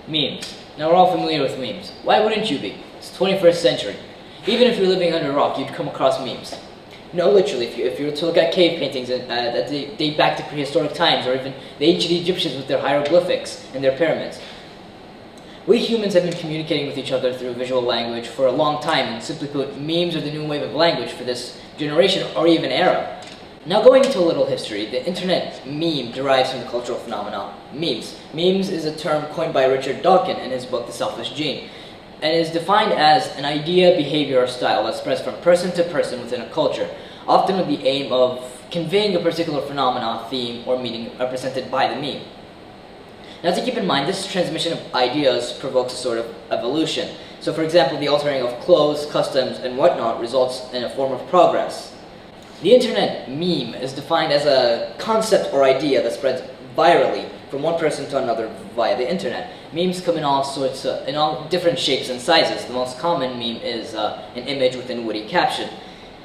Memes. Now we're all familiar with memes. Why wouldn't you be? It's the 21st century. Even if you're living under a rock, you'd come across memes. No, literally, if you were to look at cave paintings that date back to prehistoric times, or even the ancient Egyptians with their hieroglyphics and their pyramids. We humans have been communicating with each other through visual language for a long time, and simply put, memes are the new wave of language for this generation or even era. Now going into a little history, the internet meme derives from the cultural phenomenon memes. Memes is a term coined by Richard Dawkins in his book The Selfish Gene, and is defined as an idea, behavior, or style that spreads from person to person within a culture, often with the aim of conveying a particular phenomenon, theme, or meaning represented by the meme. Now to keep in mind, this transmission of ideas provokes a sort of evolution. So for example, the altering of clothes, customs, and whatnot results in a form of progress. The internet meme is defined as a concept or idea that spreads virally from one person to another via the internet. Memes come in all sorts in all different shapes and sizes. The most common meme is an image with a witty caption.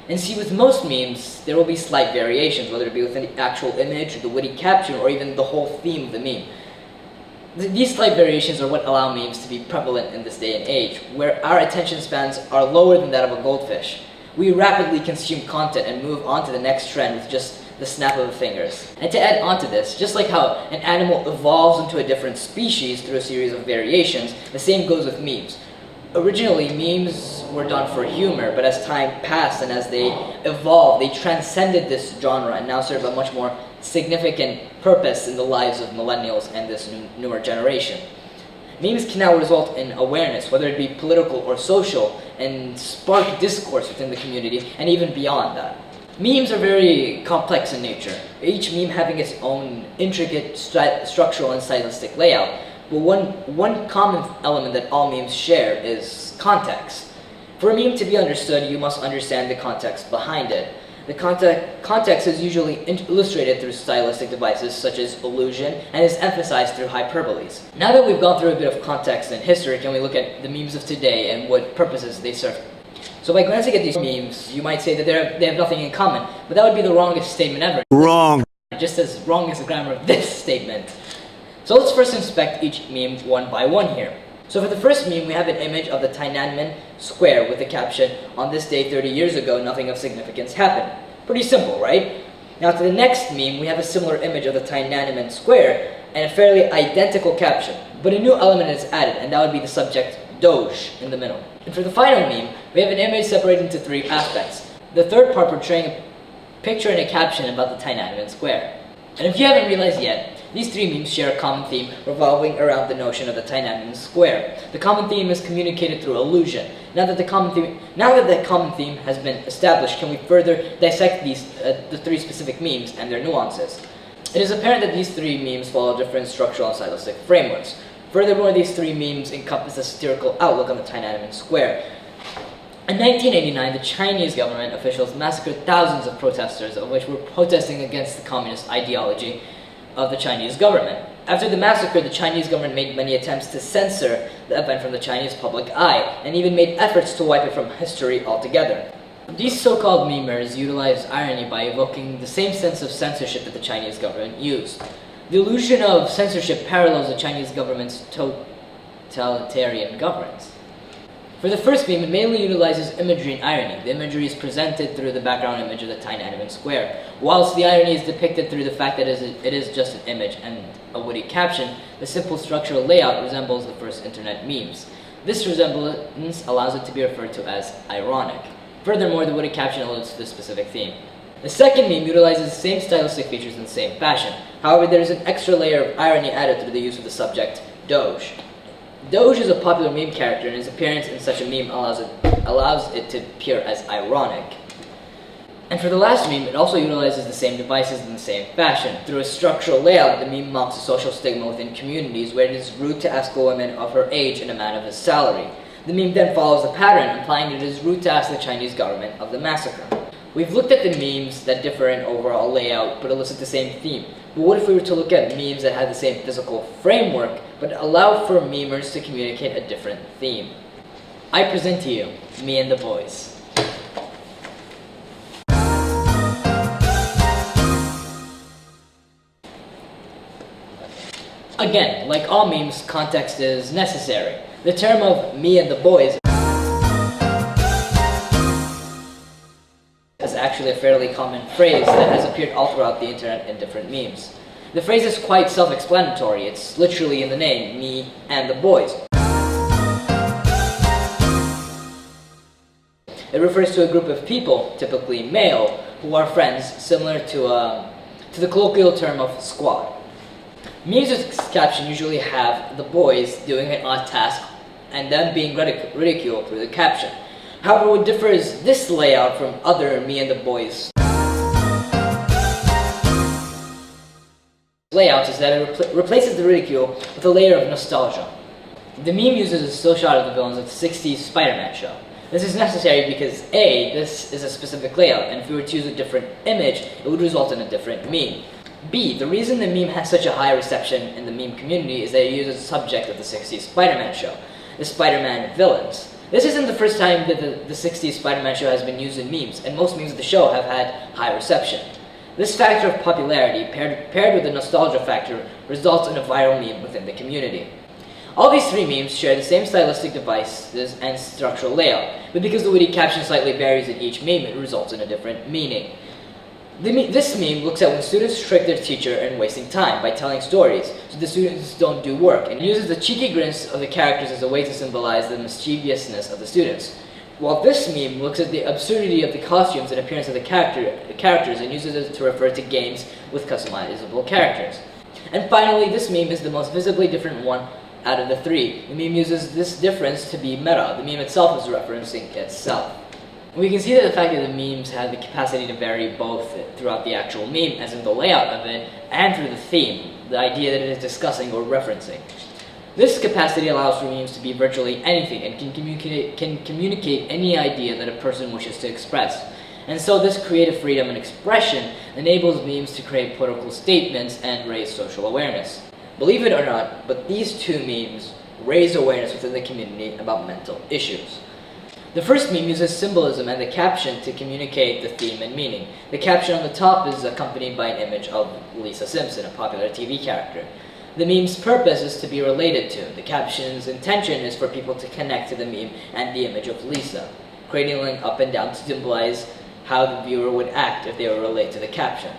And see, with most memes, there will be slight variations, whether it be with an actual image, the witty caption, or even the whole theme of the meme. These slight variations are what allow memes to be prevalent in this day and age, where our attention spans are lower than that of a goldfish. We rapidly consume content and move on to the next trend with just the snap of the fingers. And to add on to this, just like how an animal evolves into a different species through a series of variations, the same goes with memes. Originally, memes were done for humor, but as time passed and as they evolved, they transcended this genre and now serve a much more significant purpose in the lives of millennials and this newer generation. Memes can now result in awareness, whether it be political or social, and spark discourse within the community and even beyond that. Memes are very complex in nature, each meme having its own intricate structural and stylistic layout. But one common element that all memes share is context. For a meme to be understood, you must understand the context behind it. The context is usually illustrated through stylistic devices such as allusion and is emphasized through hyperboles. Now that we've gone through a bit of context and history, can we look at the memes of today and what purposes they serve? So by glancing at these memes, you might say that they have nothing in common, but that would be the wrongest statement ever. Wrong. Just as wrong as the grammar of this statement. So let's first inspect each meme one by one here. So for the first meme, we have an image of the Tiananmen Square with the caption, "On this day 30 years ago, nothing of significance happened." Pretty simple, right? Now to the next meme, we have a similar image of the Tiananmen Square and a fairly identical caption, but a new element is added, and that would be the subject Doge in the middle. And for the final meme, we have an image separated into three aspects. The third part portraying a picture and a caption about the Tiananmen Square. And if you haven't realized yet, these three memes share a common theme revolving around the notion of the Tiananmen Square. The common theme is communicated through allusion. Now that the common theme has been established, can we further dissect the three specific memes and their nuances? It is apparent that these three memes follow different structural and stylistic frameworks. Furthermore, these three memes encompass a satirical outlook on the Tiananmen Square. In 1989, the Chinese government officials massacred thousands of protesters, of which were protesting against the communist ideology of the Chinese government. After the massacre, the Chinese government made many attempts to censor the event from the Chinese public eye, and even made efforts to wipe it from history altogether. These so-called memers utilize irony by evoking the same sense of censorship that the Chinese government used. The illusion of censorship parallels the Chinese government's totalitarian governance. For the first meme, it mainly utilizes imagery and irony. The imagery is presented through the background image of the Tiananmen Square, whilst the irony is depicted through the fact that it is just an image and a witty caption. The simple structural layout resembles the first internet memes. This resemblance allows it to be referred to as ironic. Furthermore, the witty caption alludes to the specific theme. The second meme utilizes the same stylistic features in the same fashion. However, there is an extra layer of irony added through the use of the subject Doge. Doge is a popular meme character, and his appearance in such a meme allows it to appear as ironic. And for the last meme, it also utilizes the same devices in the same fashion. Through a structural layout, the meme mocks a social stigma within communities where it is rude to ask a woman of her age and a man of his salary. The meme then follows the pattern, implying that it is rude to ask the Chinese government of the massacre. We've looked at the memes that differ in overall layout but elicit the same theme. But what if we were to look at memes that had the same physical framework but allow for memers to communicate a different theme? I present to you, Me and the Boys. Again, like all memes, context is necessary. The term of "me and the boys" is actually a fairly common phrase that has appeared all throughout the internet in different memes. The phrase is quite self-explanatory. It's literally in the name, me and the boys. It refers to a group of people, typically male, who are friends, similar to the colloquial term of squad. Memes with this caption usually have the boys doing an odd task and them being ridiculed through the caption. However, what differs this layout from other me and the boys layouts is that it replaces the ridicule with a layer of nostalgia. The meme uses a still shot of the villains of the 60s Spider-Man show. This is necessary because A, this is a specific layout, and if we were to use a different image, it would result in a different meme. B, the reason the meme has such a high reception in the meme community is that it uses the subject of the 60s Spider-Man show, the Spider-Man villains. This isn't the first time that the 60s Spider-Man show has been used in memes, and most memes of the show have had high reception. This factor of popularity, paired with the nostalgia factor, results in a viral meme within the community. All these three memes share the same stylistic devices and structural layout, but because the witty caption slightly varies in each meme, it results in a different meaning. This meme looks at when students trick their teacher in wasting time by telling stories, so the students don't do work, and uses the cheeky grins of the characters as a way to symbolize the mischievousness of the students. While this meme looks at the absurdity of the costumes and appearance of the characters and uses it to refer to games with customizable characters. And finally, this meme is the most visibly different one out of the three. The meme uses this difference to be meta. The meme itself is referencing itself. We can see that the fact that the memes have the capacity to vary both throughout the actual meme, as in the layout of it, and through the theme, the idea that it is discussing or referencing. This capacity allows for memes to be virtually anything and can communicate any idea that a person wishes to express. And so this creative freedom and expression enables memes to create political statements and raise social awareness. Believe it or not, but these two memes raise awareness within the community about mental issues. The first meme uses symbolism and the caption to communicate the theme and meaning. The caption on the top is accompanied by an image of Lisa Simpson, a popular TV character. The meme's purpose is to be related to. The caption's intention is for people to connect to the meme and the image of Lisa, creating a link up and down to symbolize how the viewer would act if they were related to the caption.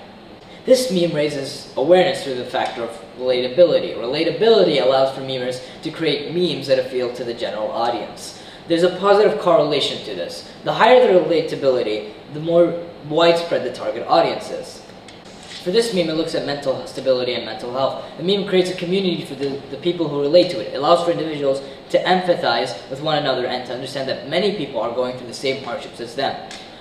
This meme raises awareness through the factor of relatability. Relatability allows for memers to create memes that appeal to the general audience. There's a positive correlation to this. The higher the relatability, the more widespread the target audience is. For this meme, it looks at mental stability and mental health. The meme creates a community for the people who relate to it. It allows for individuals to empathize with one another and to understand that many people are going through the same hardships as them.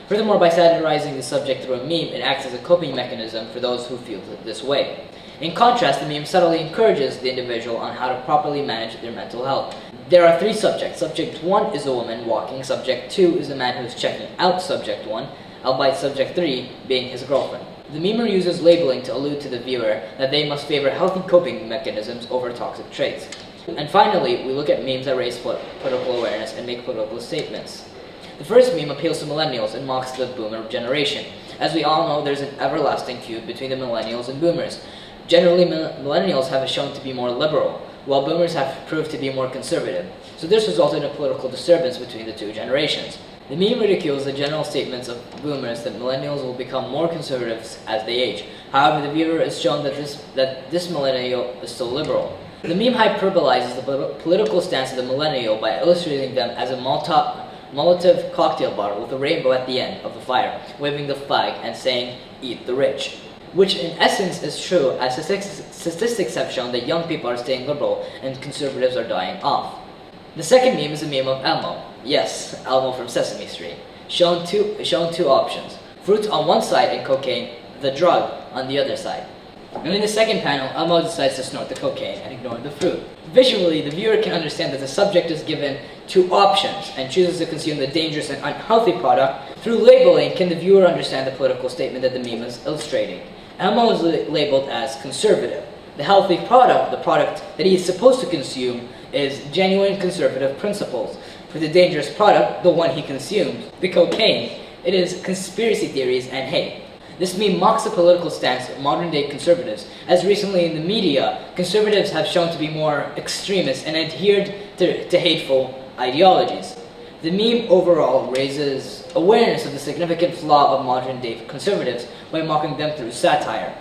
Furthermore, by satirizing the subject through a meme, it acts as a coping mechanism for those who feel this way. In contrast, the meme subtly encourages the individual on how to properly manage their mental health. There are three subjects. Subject 1 is a woman walking. Subject 2 is a man who is checking out Subject 1, albeit Subject 3 being his girlfriend. The memer uses labeling to allude to the viewer that they must favor healthy coping mechanisms over toxic traits. And finally, we look at memes that raise political awareness and make political statements. The first meme appeals to millennials and mocks the boomer generation. As we all know, there's an everlasting feud between the millennials and boomers. Generally, millennials have been shown to be more liberal, while boomers have proved to be more conservative. So this resulted in a political disturbance between the two generations. The meme ridicules the general statements of boomers that millennials will become more conservative as they age. However, the viewer is shown that this millennial is still liberal. The meme hyperbolizes the political stance of the millennial by illustrating them as a Molotov cocktail bottle with a rainbow at the end of the fire, waving the flag and saying, "Eat the rich." Which in essence is true, as statistics have shown that young people are staying liberal and conservatives are dying off. The second meme is a meme of Elmo. Yes, Elmo from Sesame Street. Shown two options. Fruits on one side and cocaine, the drug, on the other side. And in the second panel, Elmo decides to snort the cocaine and ignore the fruit. Visually, the viewer can understand that the subject is given two options and chooses to consume the dangerous and unhealthy product. Through labeling, can the viewer understand the political statement that the meme is illustrating. Elmo is labeled as conservative. The healthy product, the product that he is supposed to consume, is genuine conservative principles. For the dangerous product, the one he consumes, the cocaine, it is conspiracy theories and hate. This meme mocks the political stance of modern-day conservatives, as recently in the media, conservatives have shown to be more extremist and adhered to hateful ideologies. The meme overall raises awareness of the significant flaw of modern-day conservatives by mocking them through satire.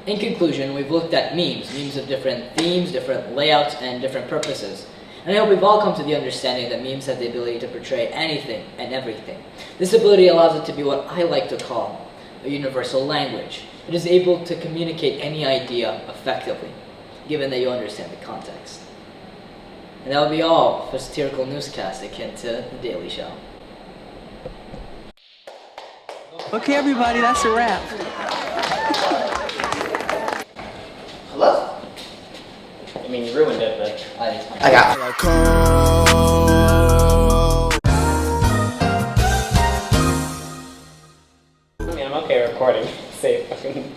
In conclusion, we've looked at memes of different themes, different layouts, and different purposes. And I hope we've all come to the understanding that memes have the ability to portray anything and everything. This ability allows it to be what I like to call a universal language. It is able to communicate any idea effectively, given that you understand the context. And that would be all for satirical newscast akin to The Daily Show. Okay, everybody, that's a wrap. Hello? I mean, you ruined it, but I got it. I mean, I'm okay recording. Say fucking